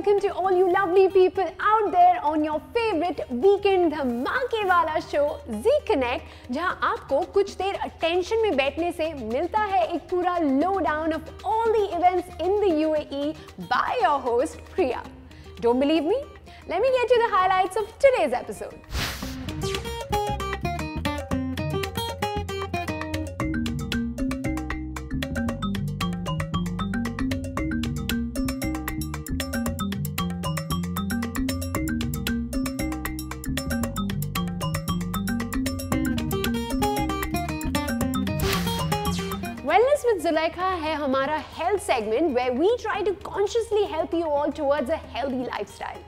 welcome to all you lovely people out there on your favorite weekend धमाके वाला show Zee Connect, जहां आपको कुछ देर attention में बैठने से मिलता है एक पूरा lowdown of all the events in the UAE by your host Priya. Don't believe me? Let me get you the highlights of today's episode. Wellness with Zulekha है हमारा health segment where we try to consciously help you all towards a healthy lifestyle.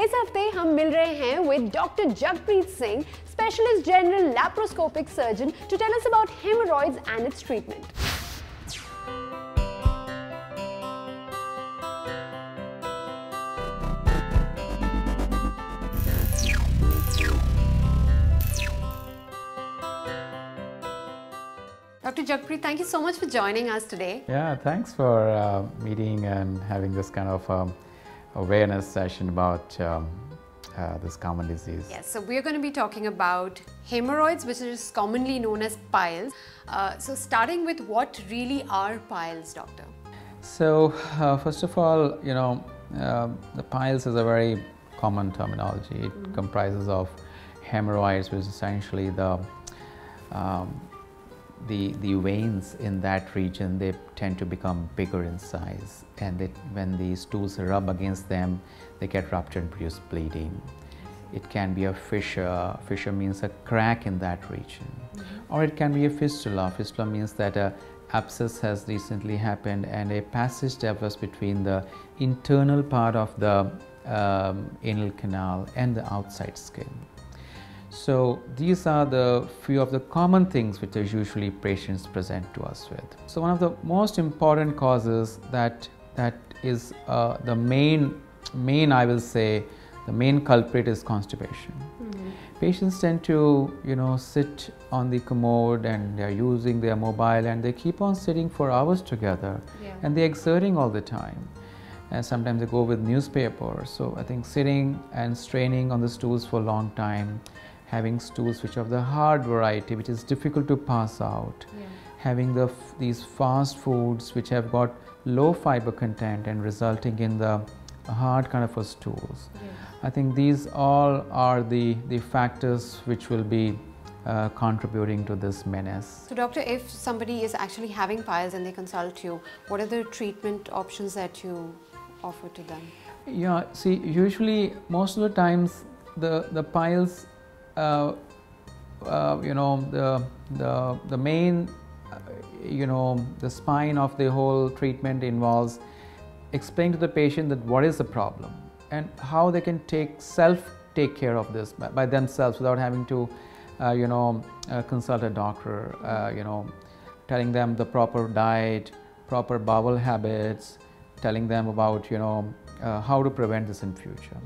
इस हफ्ते हम मिल रहे हैं with Dr. Jagpreet Singh, Specialist General Laparoscopic Surgeon, to tell us about hemorrhoids and its treatment. Dr. Jagpreet, thank you so much for joining us today. Yeah, thanks for meeting and having this kind of awareness session about this common disease. Yes, so we're going to be talking about hemorrhoids, which is commonly known as piles. So starting with, what really are piles, doctor? So first of all, you know, the piles is a very common terminology. It comprises of hemorrhoids, which is essentially the veins in that region. They tend to become bigger in size, and when the stools rub against them, they get ruptured and produce bleeding. It can be a fissure. Fissure means a crack in that region. Or it can be a fistula. Fistula means that an abscess has recently happened and a passage develops between the internal part of the anal canal and the outside skin. So these are the few of the common things which are usually patients present to us with. So one of the most important causes that is the main I will say, the main culprit is constipation. Patients tend to, you know, sit on the commode and they are using their mobile and they keep on sitting for hours together, and they're exerting all the time. And sometimes they go with newspaper. So I think sitting and straining on the stools for a long time, having stools which are of the hard variety, which is difficult to pass out, having these fast foods which have got low fiber content and resulting in the hard kind of stools. I think these all are the factors which will be contributing to this menace. So doctor, if somebody is actually having piles and they consult you, what are the treatment options that you offer to them? Yeah, see, usually most of the times the piles, you know, the main, you know, the spine of the whole treatment involves explaining to the patient that what is the problem and how they can take care of this by themselves without having to, you know, consult a doctor, you know, telling them the proper diet, proper bowel habits, telling them about, you know, how to prevent this in future.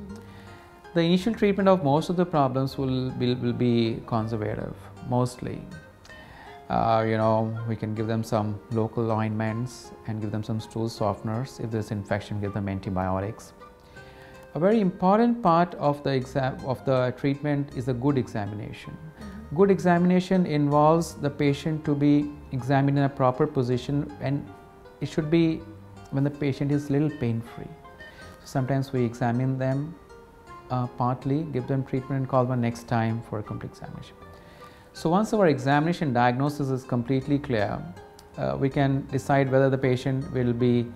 The initial treatment of most of the problems will be conservative, mostly. You know, we can give them some local ointments and give them some stool softeners. If there's infection, give them antibiotics. A very important part of the treatment is a good examination. Good examination involves the patient to be examined in a proper position, and it should be when the patient is little pain-free. So sometimes we examine them partly, give them treatment and call them next time for a complete examination. So once our examination diagnosis is completely clear, we can decide whether the patient will be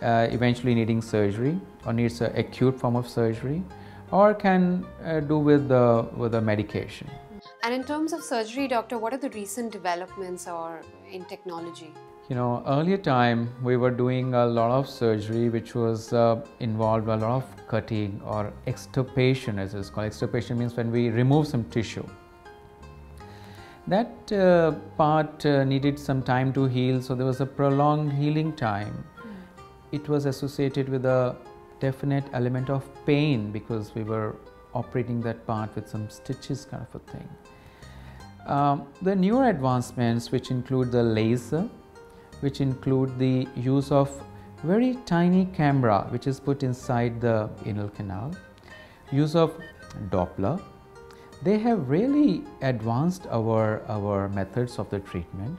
eventually needing surgery or needs an acute form of surgery, or can do with the medication. And in terms of surgery, doctor, what are the recent developments or in technology? You know, earlier time we were doing a lot of surgery which was involved a lot of cutting or extirpation, as it's called. Extirpation means when we remove some tissue. That part needed some time to heal, so there was a prolonged healing time. It was associated with a definite element of pain because we were operating that part with some stitches kind of a thing. The newer advancements, which include the laser, which include the use of very tiny camera which is put inside the anal canal, use of Doppler. They have really advanced our methods of the treatment.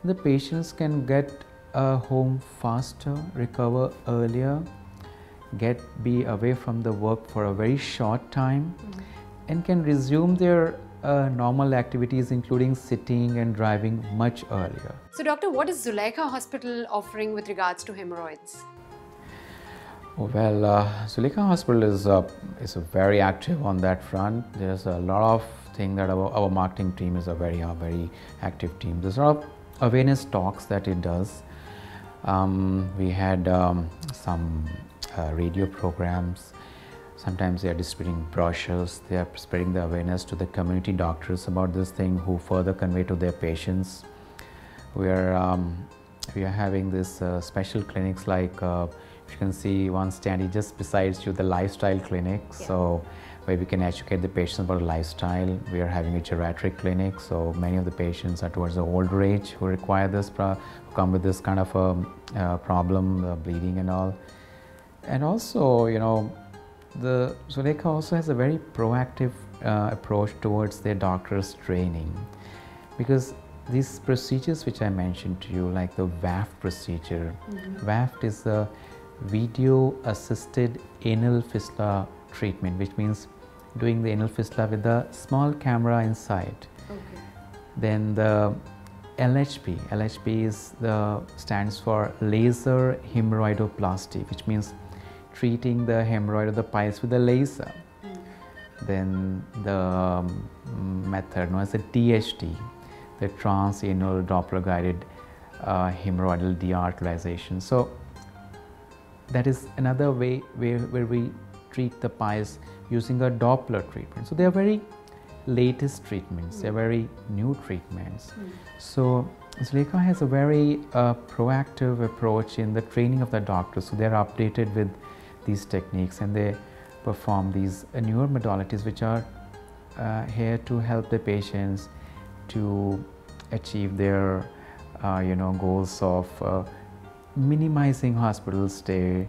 The patients can get home faster, recover earlier, be away from the work for a very short time, and can resume their normal activities including sitting and driving much earlier. So doctor, what is Zulekha Hospital offering with regards to hemorrhoids? Well, Zulekha Hospital is very active on that front. There's a lot of things that our marketing team is a very active team. There's a lot of awareness talks that it does. We had some radio programs. Sometimes they are distributing brochures. They are spreading the awareness to the community doctors about this thing, who further convey to their patients. We are having this special clinics like you can see one standing just besides you, the lifestyle clinic. Yeah. So where we can educate the patients about lifestyle. We are having a geriatric clinic, so many of the patients are towards the older age who require this, come with this kind of a problem, bleeding and all. And also, you know, the Zulekha also has a very proactive approach towards their doctors' training, because these procedures which I mentioned to you, like the WAFT procedure, WAFT is the video assisted anal fistula treatment, which means doing the anal fistula with a small camera inside. Okay. Then the LHP stands for laser hemorrhoidoplasty, which means treating the hemorrhoid of the piles with a laser. Then the method known as the THD, the transanal Doppler guided hemorrhoidal dearterization. So that is another way where we treat the piles using a Doppler treatment. So they are very latest treatments, they are very new treatments. So Zulekha has a very proactive approach in the training of the doctors. So they are updated with these techniques, and they perform these newer modalities which are here to help the patients to achieve their goals of minimizing hospital stay,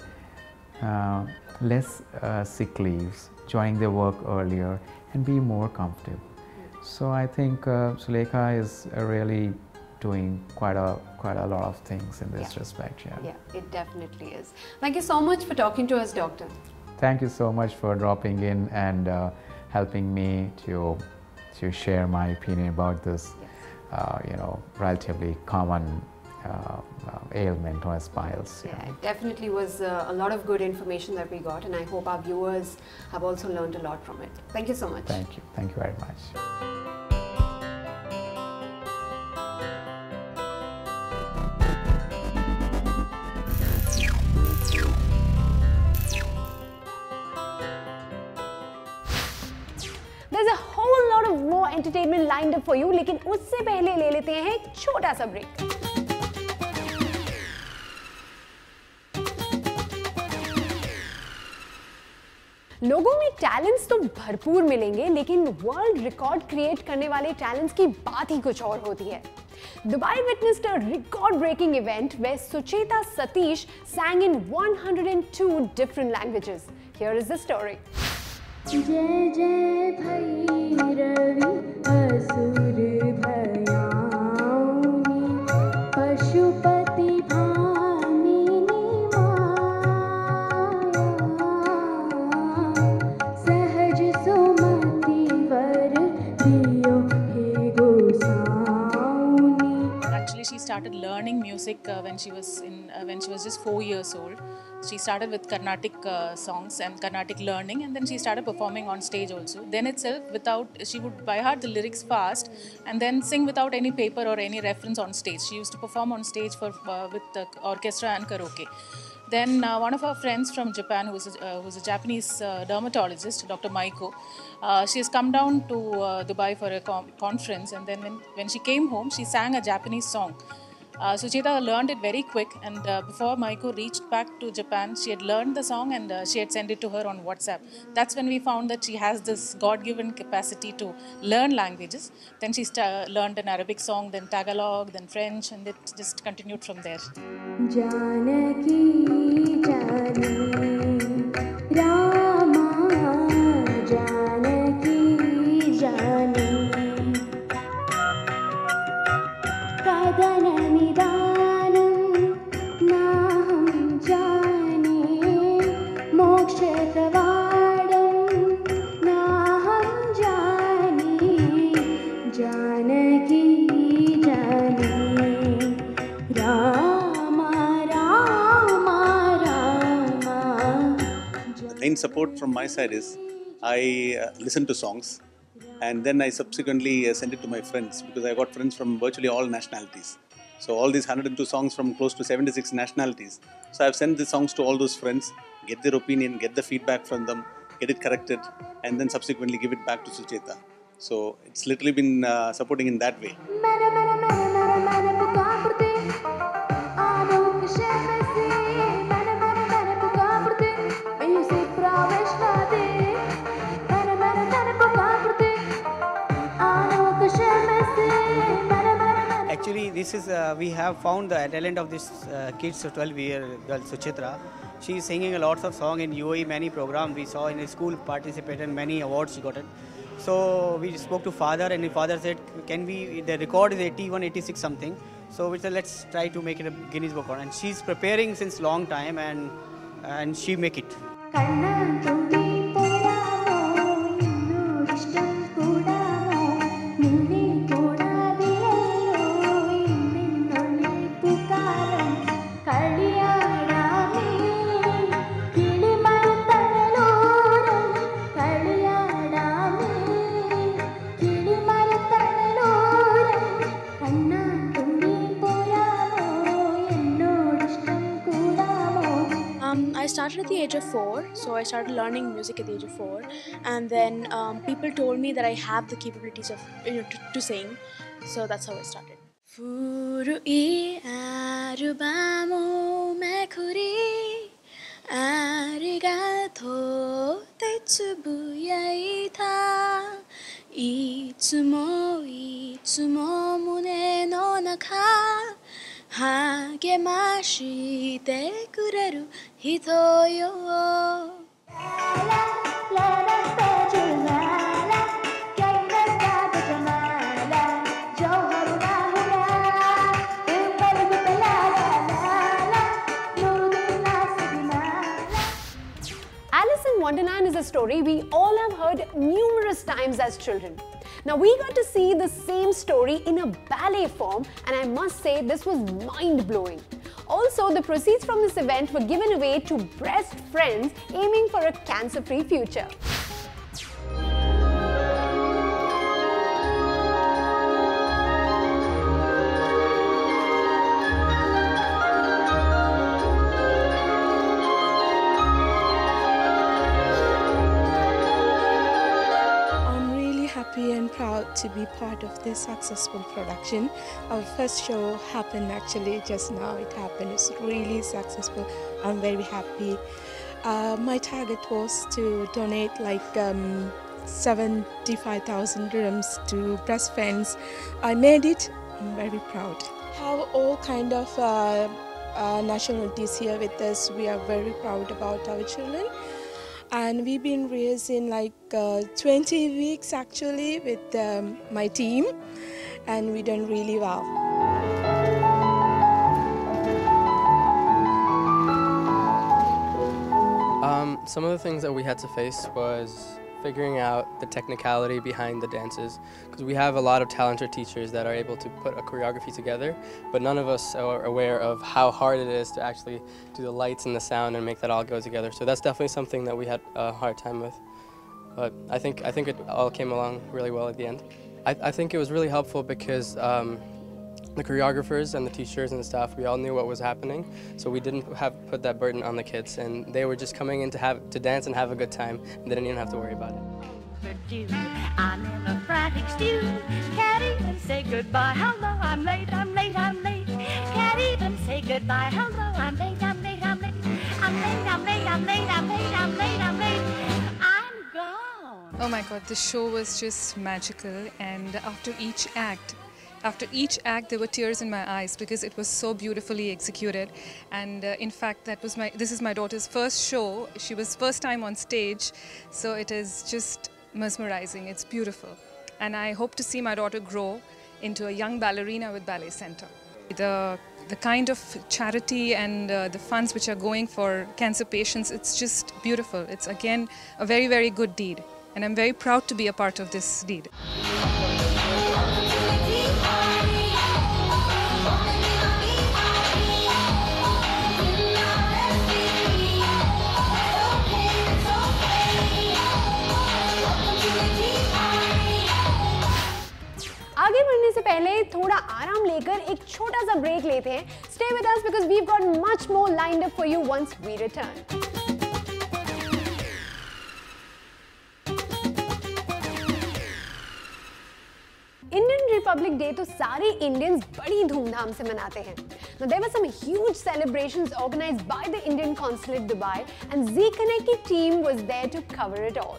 less sick leaves, joining their work earlier, and be more comfortable. So I think Zulekha is really doing quite a lot of things in this respect. Yeah, it definitely is. Thank you so much for talking to us, doctor. Thank you so much for dropping in and helping me to share my opinion about this, relatively common ailment or piles. Yeah, it definitely was a lot of good information that we got, and I hope our viewers have also learned a lot from it. Thank you so much. Thank you very much. There's a whole lot of more entertainment lined up for you, लेकिन उससे पहले ले लेते हैं एक छोटा सा break. लोगों में टैलेंट्स तो भरपूर मिलेंगे, लेकिन वर्ल्ड रिकॉर्ड क्रिएट करने वाले टैलेंट्स की बात ही कुछ और होती है। Dubai witnessed a record-breaking event where Sucheta Sudhir sang in 102 different languages. Here is the story. जय जय भैरवी असुर भयाउनी पशुपति भामिनी माया सहज सुमति वर दियो हे गोसाउनी. Actually, she started learning music when she was just 4 years old. She started with Carnatic songs and Carnatic learning, and then she started performing on stage also. Then itself, she would by heart the lyrics fast and then sing without any paper or any reference on stage. She used to perform on stage with the orchestra and karaoke. Then one of our friends from Japan, who's a Japanese dermatologist, Dr. Maiko, she has come down to Dubai for a conference, and then when she came home, she sang a Japanese song. Sucheta learned it very quick, and before Maiko reached back to Japan, she had learned the song and she had sent it to her on WhatsApp. That's when we found that she has this God-given capacity to learn languages. Then she learned an Arabic song, then Tagalog, then French, and it just continued from there. Janaki, Jani, Rama, Janaki, Jani, Kadana Nidanam, Naham Jani, Moksha Kavadam, Naham Jani, Janaki, Jani, Rama, Rama, Rama. The main support from my side is I listen to songs and then I subsequently send it to my friends, because I got friends from virtually all nationalities. So all these 102 songs from close to 76 nationalities. So I've sent the songs to all those friends, get their opinion, get the feedback from them, get it corrected, and then subsequently give it back to Sucheta. So it's literally been supporting in that way. Actually, this is we have found the talent of this kids, 12-year girl Sucheta. She is singing a lot of songs in UAE, many programs we saw in a school, participated, many awards she got. So we spoke to father, and the father said, can we, the record is 81, 86 something. So we said, let's try to make it a Guinness Book record. And she's preparing since long time, and she make it. I started at the age of 4, so I started learning music at the age of 4, and then people told me that I have the capabilities of to sing, so that's how I started. Furui arubamo mekuri arigato tetsubuyaita itsumo mune no naka hagemashite kureru hito yo. Alice in Wonderland is a story we all have heard numerous times as children. Now we got to see the same story in a ballet form, and I must say this was mind-blowing. Also, the proceeds from this event were given away to breast friends aiming for a cancer-free future. And proud to be part of this successful production. Our first show happened actually just now. It happened. It's really successful. I'm very happy. My target was to donate like 75,000 dirhams to breast friends. I made it. I'm very proud. Have all kind of nationalities here with us. We are very proud about our children. And we've been raising like 20 weeks actually with my team, and we done really well. Some of the things that we had to face was figuring out the technicality behind the dances, because we have a lot of talented teachers that are able to put a choreography together, but none of us are aware of how hard it is to actually do the lights and the sound and make that all go together. So that's definitely something that we had a hard time with. But I think it all came along really well at the end. I think it was really helpful because the choreographers and the teachers and the staff, we all knew what was happening, so we didn't put that burden on the kids, and they were just coming in to dance and have a good time, and they didn't even have to worry about it. I'm in a frantic stew. Can't even say goodbye. Hello, I'm late, I'm late, I'm late. not even say goodbye. Hello, I'm late, I'm late, I'm late. I'm late, I'm late, I'm late, I'm late, I'm late, I'm late. I'm gone. Oh my god, the show was just magical, and after each act there were tears in my eyes because it was so beautifully executed. And in fact, this is my daughter's first show. She was first time on stage, so it is just mesmerizing. It's beautiful, and I hope to see my daughter grow into a young ballerina with Ballet Center. The kind of charity and the funds which are going for cancer patients, it's just beautiful. It's again a very, very good deed, and I'm very proud to be a part of this deed. आगे बढ़ने से पहले थोड़ा आराम लेकर एक छोटा सा ब्रेक लेते हैं. Stay with us because we've got much more lined up for you once we return. Indian Republic Day तो सारे Indians बड़ी धूमधाम से मनाते हैं. Now there were some huge celebrations organized by the Indian Consulate Dubai, and Zee Connect team was there to cover it all.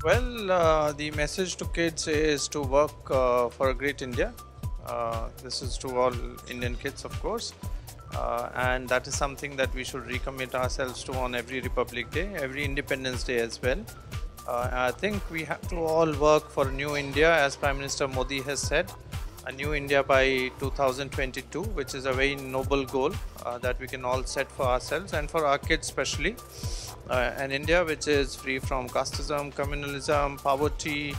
Well, the message to kids is to work for a great India. This is to all Indian kids, of course, and that is something that we should recommit ourselves to on every Republic Day, every Independence Day as well. I think we have to all work for a new India, as Prime Minister Modi has said, a new India by 2022, which is a very noble goal that we can all set for ourselves and for our kids especially. An India which is free from casteism, communalism, poverty,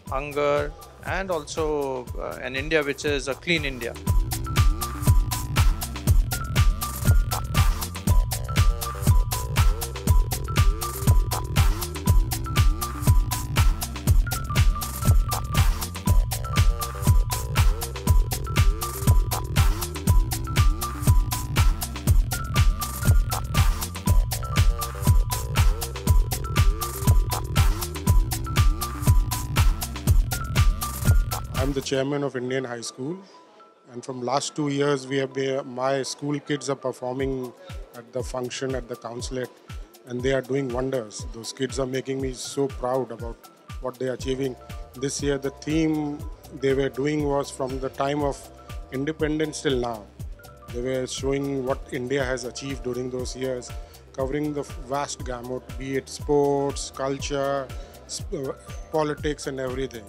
hunger, and also an India which is a clean India. I'm the chairman of Indian High School, and from last 2 years my school kids are performing at the function at the consulate, and they are doing wonders. Those kids are making me so proud about what they are achieving. This year the theme they were doing was from the time of independence till now. They were showing what India has achieved during those years, covering the vast gamut, be it sports, culture, politics and everything.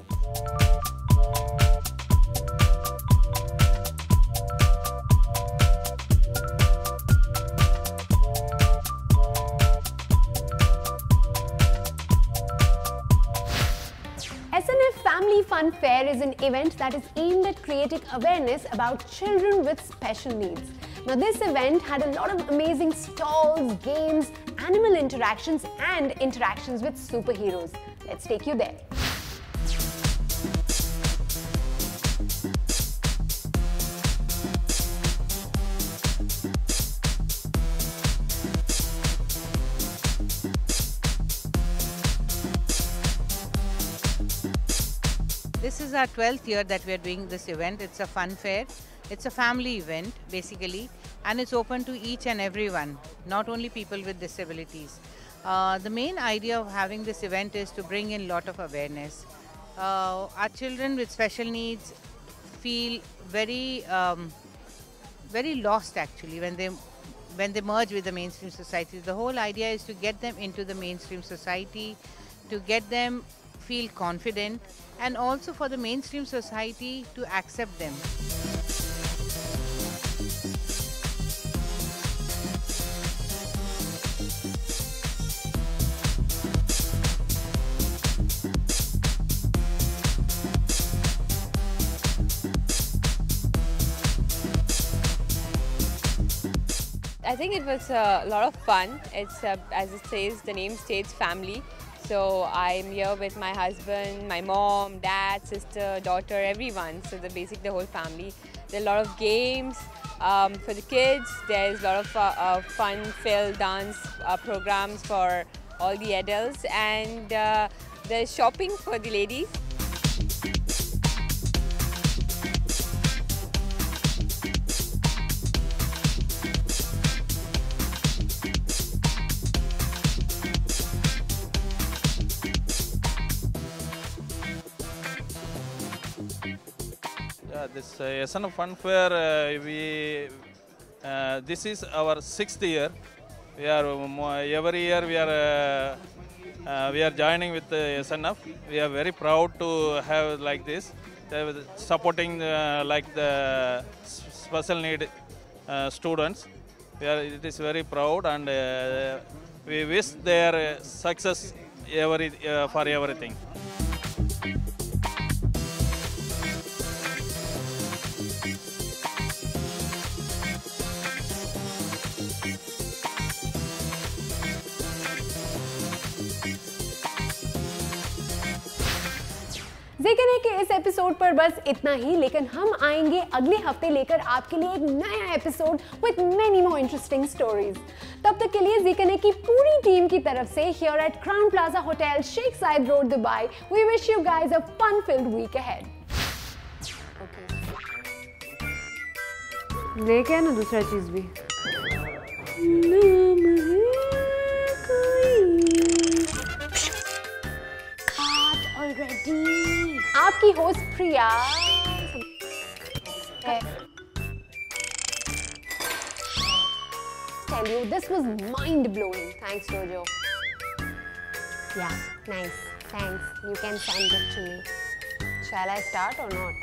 SNF Family Fun Fair is an event that is aimed at creating awareness about children with special needs. Now this event had a lot of amazing stalls, games, animal interactions and interactions with superheroes. Let's take you there. This is our 12th year that we are doing this event. It's a fun fair. It's a family event basically, and it's open to each and everyone, not only people with disabilities. The main idea of having this event is to bring in a lot of awareness. Our children with special needs feel very lost actually when they merge with the mainstream society. The whole idea is to get them into the mainstream society, to get them feel confident, and also for the mainstream society to accept them. I think it was a lot of fun. It's, as it says, the name states family. So I'm here with my husband, my mom, dad, sister, daughter, everyone. So the whole family. There are a lot of games for the kids. There's a lot of fun-filled dance programs for all the adults, and there's shopping for the ladies. This SNF Fun Fair, this is our 6th year. We are every year we are joining with the SNF. We are very proud to have like this, supporting like the special need students. It is very proud, and we wish their success for everything. Zee connect के इस episode पर बस इतना ही, लेकिन हम आएंगे अगले हफ्ते लेकर आपके लिए एक नया episode with many more interesting stories. तब तक के लिए ज़ी कनेक्ट की पूरी टीम की तरफ से here at Crowne Plaza hotel, Sheikh Zayed road, Dubai, we wish you guys a fun filled week ahead. लेके आना दूसरा चीज भी। आपकी host Priya. Tell you, this was mind-blowing. Thanks, Jojo. Yeah, nice. Thanks. You can send it to me. Shall I start or not?